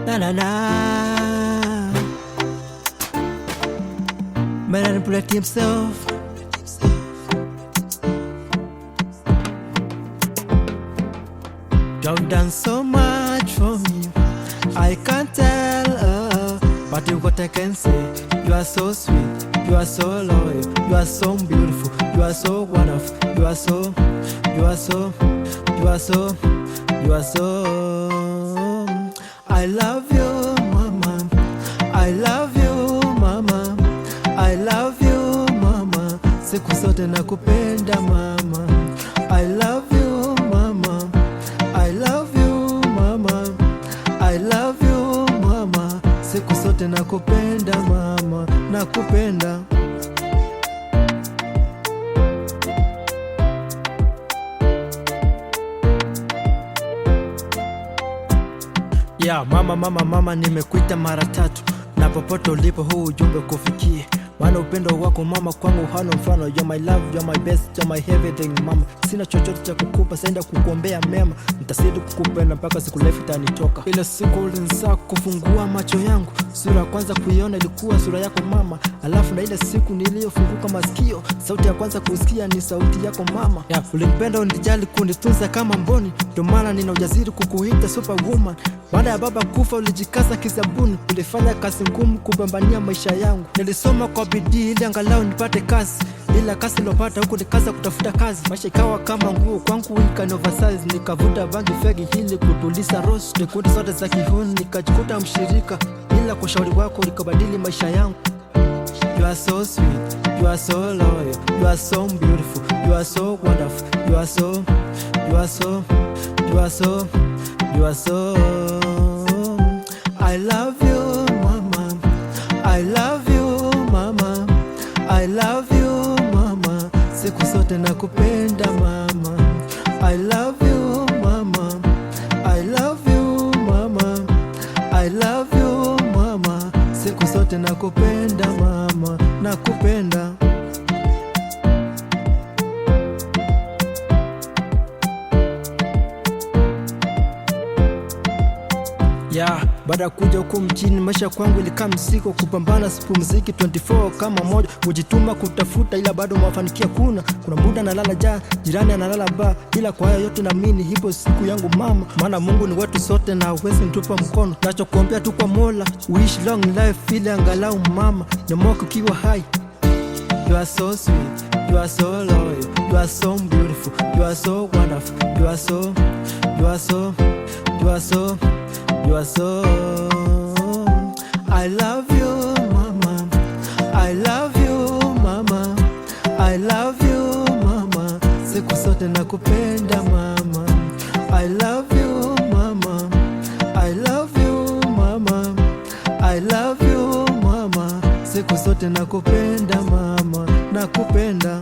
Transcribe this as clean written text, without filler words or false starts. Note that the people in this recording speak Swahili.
Na na na. Manipulate himself. You've done so much for me, I can't tell, but what I can say, you are so sweet, you are so loyal, you are so beautiful, you are so wonderful, you are so, you are so, you are so, you are so. I love you, mama, I love you, mama, I love you, mama, siku zote nakupenda mama. I love you, mama, I love you, mama, I love you, mama, siku zote nakupenda mama, nakupenda. Yeah, mama, nimekuita mara tatu, na popote ulipo huu ujumbe kufikie, maana upendo wako mama kwangu hana mfano. You're my love, you're my best, you're my everything mama. Sina chochote cha kukupa, saenda kukuombea mema, nitasidi kukupenda mpaka siku life itanitoka. Ile siku ulinisa kufungua macho yangu, sura ya kwanza kuiona ilikuwa sura yako mama. Alafu na ile siku niliyofunguka masikio, sauti ya kwanza kusikia ni sauti yako mama. Yeah, ulinipenda, unijali, kunitunza kama mboni, ndio maana nina ujasiri kukuita superwoman. Baada ya baba kufa ulijikaza kisabuni, ulifanya kazi ngumu kupambania maisha yangu. Nilisoma kwa bidii ili angalau nipate kazi, ila kazi nilopata huku nikaza kutafuta kazi. Maisha ikawa kama nguo kwangu ikani oversize, nikavuta bangi fegi hili kutuliza roast. Nikundi zote za kihuni nikajikuta mshirika, ila kwa shauri wako likabadili maisha yangu. You are so sweet, you are so loyal, you are so beautiful, you are so wonderful, you are so, you are so, you are so, you are so. I love you mama, I love you mama, I love you mama, siku zote nakupenda mama. I love you mama, I love you mama, I love you mama, siku zote nakupenda mama, nakupenda. Yeah, baada kuja huku mjini maisha kwangu ilikaa msiko, kupambana sipumziki 24 kama moja, kujituma kutafuta ila bado mafanikio kuna. Kuna muda nalala jaa, jirani analala ba, ila kwa haya yote naamini hipo siku yangu mama, maana Mungu ni wetu sote na hawezi nitupa mkono. Nachokuombea tu kwa Mola, wish long life ili angalau mama nyomoke ukiwa hai. You are so sweet, you are so loyal, you are so beautiful, you are so wonderful, you are so, you are so, you are so, you are so. I love you mama, I love you mama, I love you mama, siku zote nakupenda mama. I love you mama, I love you mama, I love you mama, siku zote nakupenda mama, nakupenda.